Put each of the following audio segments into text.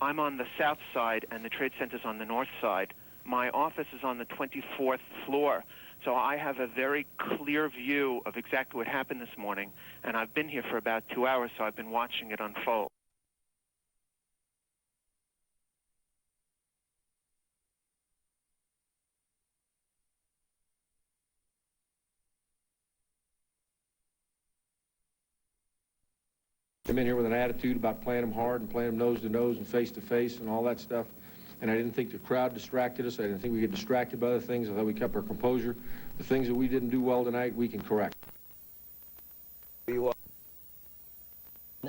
I'm on the south side, and the Trade Center's on the north side. My office is on the 24th floor, so I have a very clear view of exactly what happened this morning, and I've been here for about 2 hours, so I've been watching it unfold. I'm in here with an attitude about playing them hard and playing them nose to nose and face to face and all that stuff. And I didn't think the crowd distracted us. I didn't think we get distracted by other things. I thought we kept our composure. The things that we didn't do well tonight, we can correct.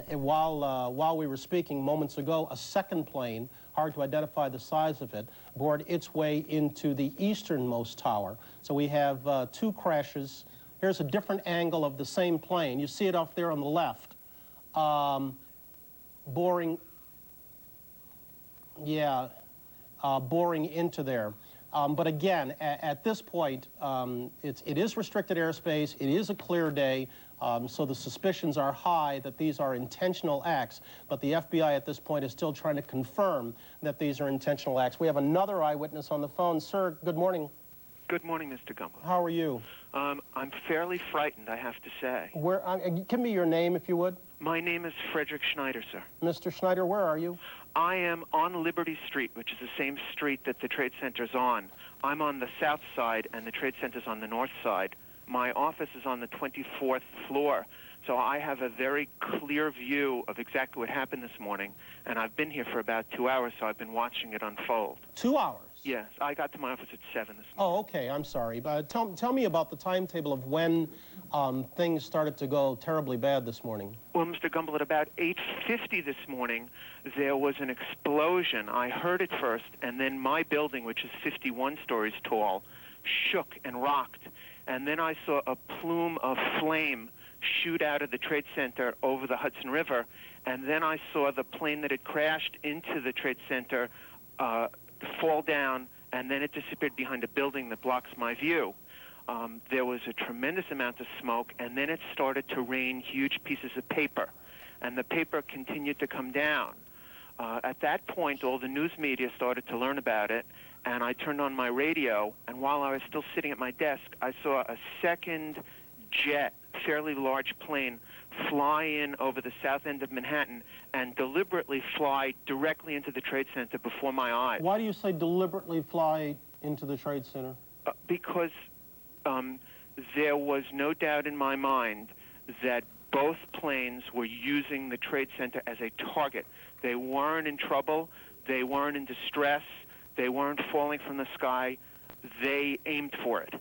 While we were speaking moments ago, a second plane, hard to identify the size of it, bored its way into the easternmost tower. So we have two crashes. Here's a different angle of the same plane. You see it off there on the left. Boring into there. But again, at this point, it is restricted airspace. It is a clear day, so the suspicions are high that these are intentional acts. But the FBI at this point is still trying to confirm that these are intentional acts. We have another eyewitness on the phone. Sir, good morning. Good morning, Mr. Gumbel. How are you? I'm fairly frightened, I have to say. Give me your name, if you would. My name is Frederick Schneider, sir. Mr. Schneider, where are you? I am on Liberty Street, which is the same street that the Trade Center's on. I'm on the south side, and the Trade Center's on the north side. My office is on the 24th floor, so I have a very clear view of exactly what happened this morning, and I've been here for about 2 hours, so I've been watching it unfold. 2 hours? Yes, I got to my office at 7 this morning. Oh, okay, I'm sorry. But tell me about the timetable of when things started to go terribly bad this morning. Well, Mr. Gumbel, at about 8:50 this morning, there was an explosion. I heard it first, and then my building, which is 51 stories tall, shook and rocked. And then I saw a plume of flame shoot out of the Trade Center over the Hudson River, and then I saw the plane that had crashed into the Trade Center fall down, and then it disappeared behind a building that blocks my view. There was a tremendous amount of smoke, and then it started to rain huge pieces of paper, and the paper continued to come down. At that point, all the news media started to learn about it, and I turned on my radio, and while I was still sitting at my desk, I saw a second jet, fairly large plane, fly in over the south end of Manhattan and deliberately fly directly into the Trade Center before my eyes. Why do you say deliberately fly into the Trade Center? Because there was no doubt in my mind that both planes were using the Trade Center as a target. They weren't in trouble. They weren't in distress. They weren't falling from the sky. They aimed for it.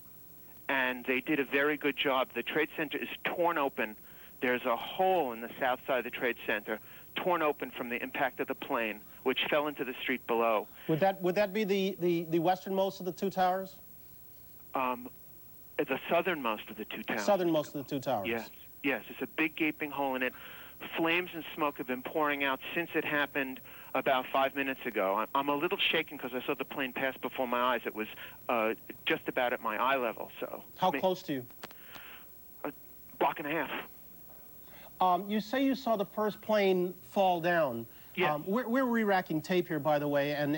And they did a very good job. The Trade Center is torn open. There's a hole in the south side of the Trade Center, torn open from the impact of the plane, which fell into the street below. Would that be the westernmost of the two towers? The southernmost of the two towers. Southernmost of the two towers. Yes, yes. There's a big gaping hole in it. Flames and smoke have been pouring out since it happened about 5 minutes ago. I'm a little shaken because I saw the plane pass before my eyes. It was just about at my eye level. So. How close to you? A block and a half. You say you saw the first plane fall down. Yeah. We're re-racking tape here, by the way, and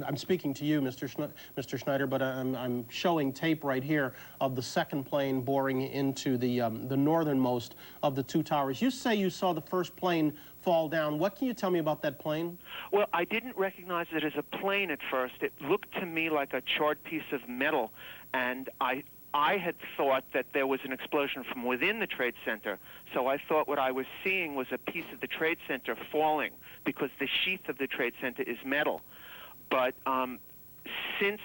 I'm speaking to you, Mr. Schneider, but I'm showing tape right here of the second plane boring into the northernmost of the two towers. You say you saw the first plane fall down. What can you tell me about that plane? Well, I didn't recognize it as a plane at first. It looked to me like a charred piece of metal, and I had thought that there was an explosion from within the Trade Center, so I thought what I was seeing was a piece of the Trade Center falling because the sheath of the Trade Center is metal. But since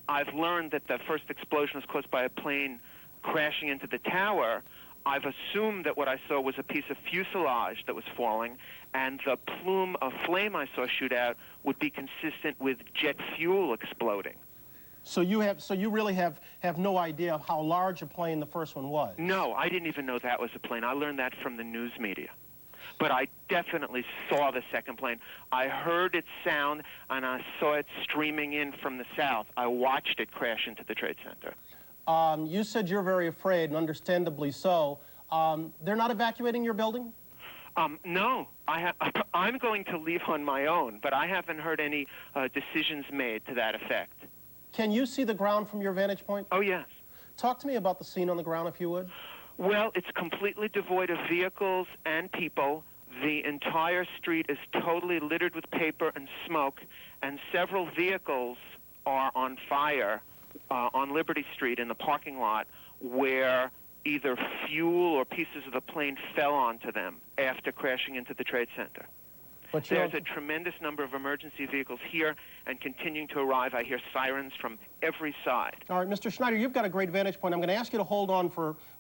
I've learned that the first explosion was caused by a plane crashing into the tower, I've assumed that what I saw was a piece of fuselage that was falling, and the plume of flame I saw shoot out would be consistent with jet fuel exploding. So you really have no idea of how large a plane the first one was? No, I didn't even know that was a plane. I learned that from the news media. But I definitely saw the second plane. I heard it sound, and I saw it streaming in from the south. I watched it crash into the Trade Center. You said you're very afraid, and understandably so. They're not evacuating your building? No, I'm going to leave on my own, but I haven't heard any decisions made to that effect. Can you see the ground from your vantage point? Oh, yes. Talk to me about the scene on the ground, if you would. Well, it's completely devoid of vehicles and people. The entire street is totally littered with paper and smoke, and several vehicles are on fire on Liberty Street in the parking lot where either fuel or pieces of the plane fell onto them after crashing into the Trade Center. But there's a tremendous number of emergency vehicles here and continuing to arrive. I hear sirens from every side. All right, Mr. Schneider, you've got a great vantage point. I'm going to ask you to hold on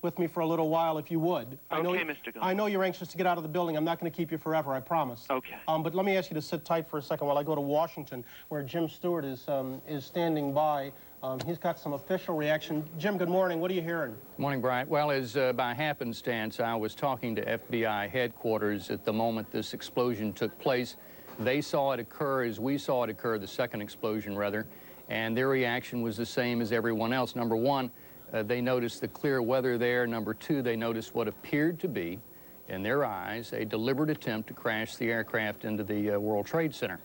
with me for a little while, if you would. Okay, Mr. Gunn. I know you're anxious to get out of the building. I'm not going to keep you forever, I promise. Okay. But let me ask you to sit tight for a second while I go to Washington, where Jim Stewart is standing by. He's got some official reaction. Jim, good morning. What are you hearing? Good morning, Bryant. Well, as by happenstance, I was talking to FBI headquarters at the moment this explosion took place. They saw it occur as we saw it occur, the second explosion, rather, and their reaction was the same as everyone else. Number one, they noticed the clear weather there. Number two, they noticed what appeared to be, in their eyes, a deliberate attempt to crash the aircraft into the World Trade Center.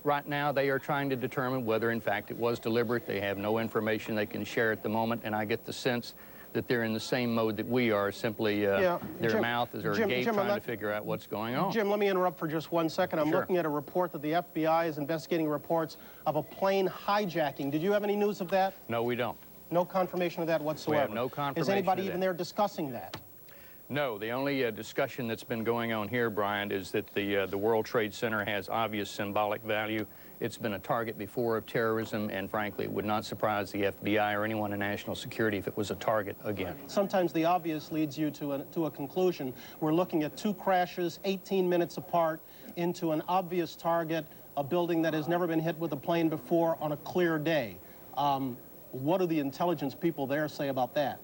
Right now, they are trying to determine whether, in fact, it was deliberate. They have no information they can share at the moment, and I get the sense that they're in the same mode that we are, simply their mouth is agape trying to figure out what's going on. Jim, let me interrupt for just 1 second. I'm Sure. looking at a report that the FBI is investigating reports of a plane hijacking. Did you have any news of that? No, we don't. No confirmation of that whatsoever? We have no confirmation Is anybody of that. even there discussing that? No, the only discussion that's been going on here, Brian, is that the World Trade Center has obvious symbolic value. It's been a target before of terrorism, and frankly, it would not surprise the FBI or anyone in national security if it was a target again. Sometimes the obvious leads you to a conclusion. We're looking at two crashes, 18 minutes apart, into an obvious target, a building that has never been hit with a plane before on a clear day. What do the intelligence people there say about that?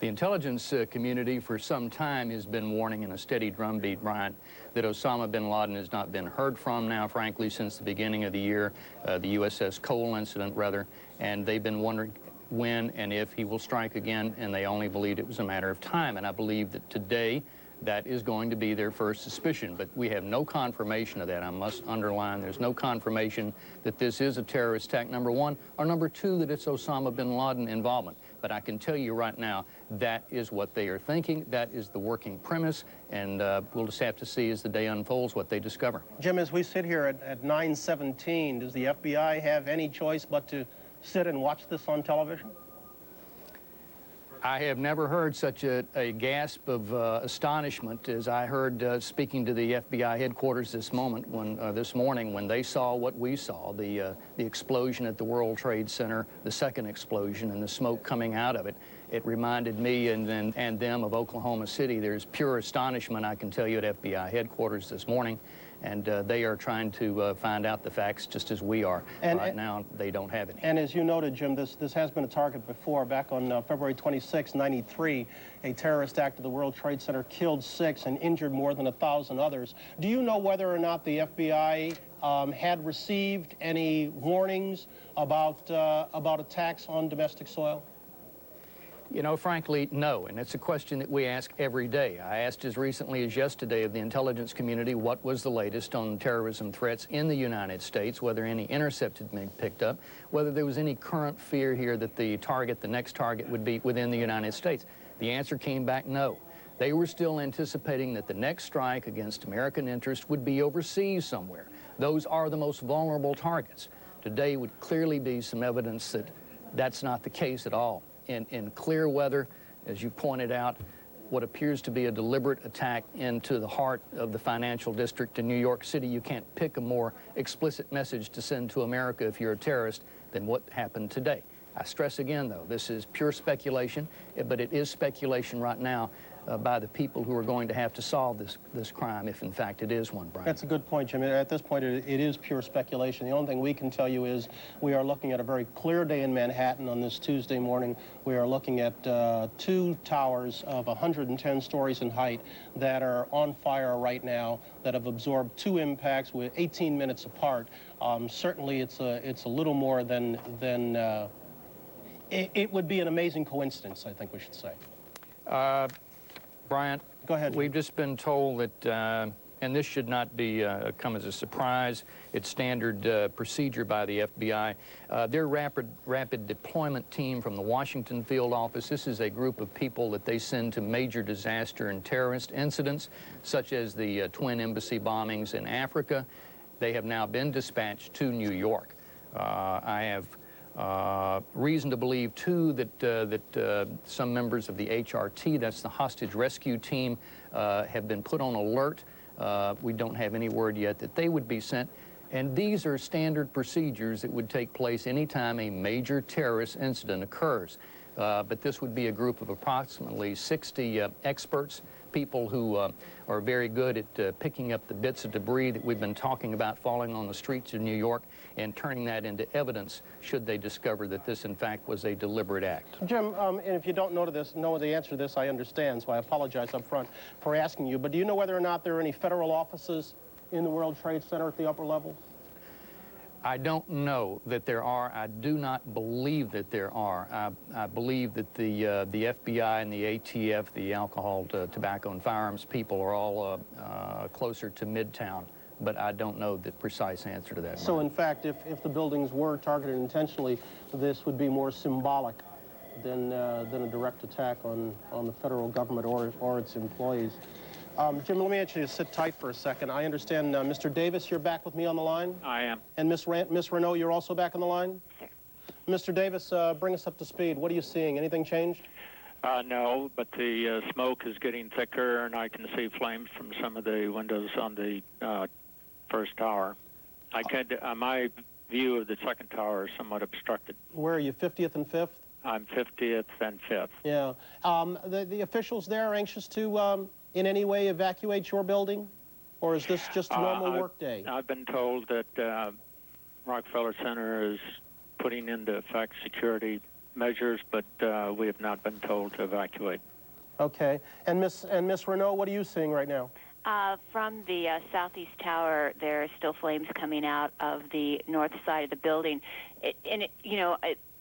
The intelligence community for some time has been warning in a steady drumbeat, Brian, that Osama bin Laden has not been heard from now, frankly, since the beginning of the year, the USS Cole incident, rather, and they've been wondering when and if he will strike again, and they only believed it was a matter of time. And I believe that today that is going to be their first suspicion, but we have no confirmation of that. I must underline, there's no confirmation that this is a terrorist attack, number one, or number two, that it's Osama bin Laden involvement. But I can tell you right now, that is what they are thinking, that is the working premise, and we'll just have to see as the day unfolds what they discover. Jim, as we sit here at 9:17, does the FBI have any choice but to sit and watch this on television? I have never heard such a gasp of astonishment as I heard speaking to the FBI headquarters this morning when they saw what we saw, the explosion at the World Trade Center, the second explosion, and the smoke coming out of it. It reminded me and them of Oklahoma City. There's pure astonishment, I can tell you, at FBI headquarters this morning, and they are trying to find out the facts just as we are. Right now, they don't have any. And as you noted, Jim, this has been a target before. Back on February 26, 93, a terrorist act at the World Trade Center killed 6 and injured more than 1,000 others. Do you know whether or not the FBI had received any warnings about attacks on domestic soil? You know, frankly, no, and it's a question that we ask every day. I asked as recently as yesterday of the intelligence community what was the latest on terrorism threats in the United States, whether any intercept had been picked up, whether there was any current fear here that the next target would be within the United States. The answer came back no. They were still anticipating that the next strike against American interests would be overseas somewhere. Those are the most vulnerable targets. Today would clearly be some evidence that that's not the case at all. In clear weather, as you pointed out, what appears to be a deliberate attack into the heart of the financial district in New York City. You can't pick a more explicit message to send to America if you're a terrorist than what happened today. I stress again, though, this is pure speculation, but it is speculation right now by the people who are going to have to solve this crime, if in fact it is one, Brian. That's a good point, Jim. At this point, it is pure speculation. The only thing we can tell you is we are looking at a very clear day in Manhattan on this Tuesday morning. We are looking at 2 towers of 110 stories in height that are on fire right now, that have absorbed 2 impacts with 18 minutes apart. Certainly, it's a little more than it would be an amazing coincidence, I think we should say. Bryant, Go ahead. We've just been told that, and this should not be come as a surprise, it's standard procedure by the FBI. Their rapid deployment team from the Washington field office, this is a group of people that they send to major disaster and terrorist incidents, such as the twin embassy bombings in Africa. They have now been dispatched to New York. I have reason to believe, too, that some members of the HRT, that's the hostage rescue team, have been put on alert. We don't have any word yet that they would be sent. And these are standard procedures that would take place anytime a major terrorist incident occurs. But this would be a group of approximately 60 experts, people who are very good at picking up the bits of debris that we've been talking about falling on the streets of New York and turning that into evidence should they discover that this, in fact, was a deliberate act. Jim, and if you don't know the answer to this, I understand, so I apologize up front for asking you, but do you know whether or not there are any federal offices in the World Trade Center at the upper levels? I don't know that there are. I do not believe that there are. I believe that the FBI and the ATF, the alcohol, tobacco, and firearms people are all closer to Midtown, but I don't know the precise answer to that. So, in fact, if the buildings were targeted intentionally, this would be more symbolic than a direct attack on the federal government or its employees. Jim, let me ask you to sit tight for a second. I understand, Mr. Davis, you're back with me on the line? I am. And Miss Renault, you're also back on the line? Sure. Mr. Davis, bring us up to speed. What are you seeing? Anything changed? No, but the smoke is getting thicker, and I can see flames from some of the windows on the first tower. My view of the second tower is somewhat obstructed. Where are you, 50th and 5th? I'm 50th and 5th. Yeah. The officials there are anxious to, in any way, evacuate your building? Or is this just a normal work day? I've been told that Rockefeller Center is putting into effect security measures, but we have not been told to evacuate. Okay. And Miss Renault, what are you seeing right now? From the southeast tower, there are still flames coming out of the north side of the building. It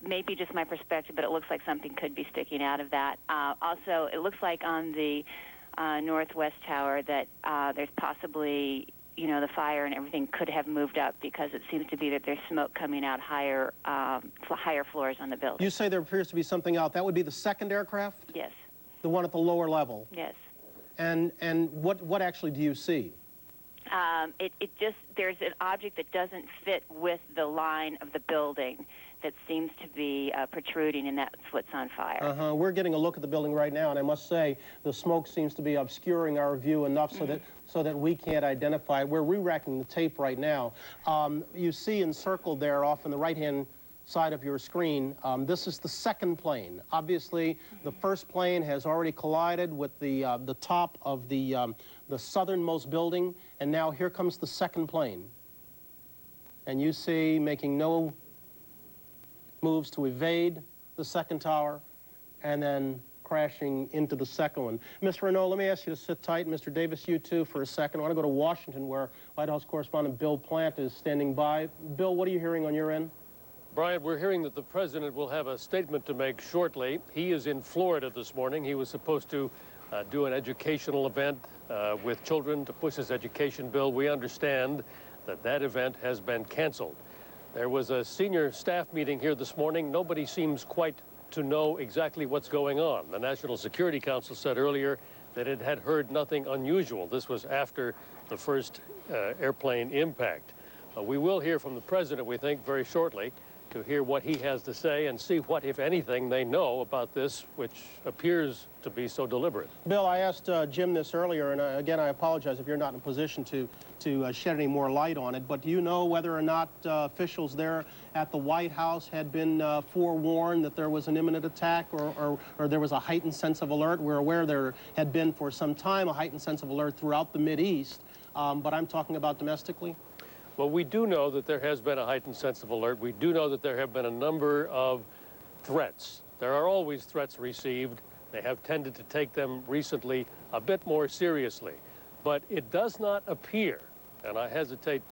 may be just my perspective, but it looks like something could be sticking out of that. Also, it looks like on the northwest tower that there's possibly, the fire and everything could have moved up because it seems to be that there's smoke coming out higher floors on the building. You say there appears to be something out. That would be the second aircraft? Yes. The one at the lower level? Yes. And what actually do you see? There's an object that doesn't fit with the line of the building that seems to be protruding, and that's what's on fire. We're getting a look at the building right now, and I must say the smoke seems to be obscuring our view enough so that we can't identify. We're re-racking the tape right now. You see encircled there off on the right-hand side of your screen, this is the second plane. Obviously, the first plane has already collided with the top of the southernmost building, and now here comes the second plane. And you see, making no moves to evade the second tower, and then crashing into the second one. Mr. Renault, let me ask you to sit tight. Mr. Davis, you too, for a second. I want to go to Washington, where White House correspondent Bill Plant is standing by. Bill, what are you hearing on your end? Brian, we're hearing that the president will have a statement to make shortly. He is in Florida this morning. He was supposed to do an educational event with children to push his education bill. We understand that that event has been canceled. There was a senior staff meeting here this morning. Nobody seems quite to know exactly what's going on. The National Security Council said earlier that it had heard nothing unusual. This was after the first airplane impact. We will hear from the president, we think, very shortly, to hear what he has to say and see what, if anything, they know about this, which appears to be so deliberate. Bill, I asked Jim this earlier, and again, I apologize if you're not in a position to shed any more light on it, but do you know whether or not officials there at the White House had been forewarned that there was an imminent attack or there was a heightened sense of alert? We're aware there had been for some time a heightened sense of alert throughout the Mideast, but I'm talking about domestically. Well, we do know that there has been a heightened sense of alert. We do know that there have been a number of threats. There are always threats received. They have tended to take them recently a bit more seriously. But it does not appear, and I hesitate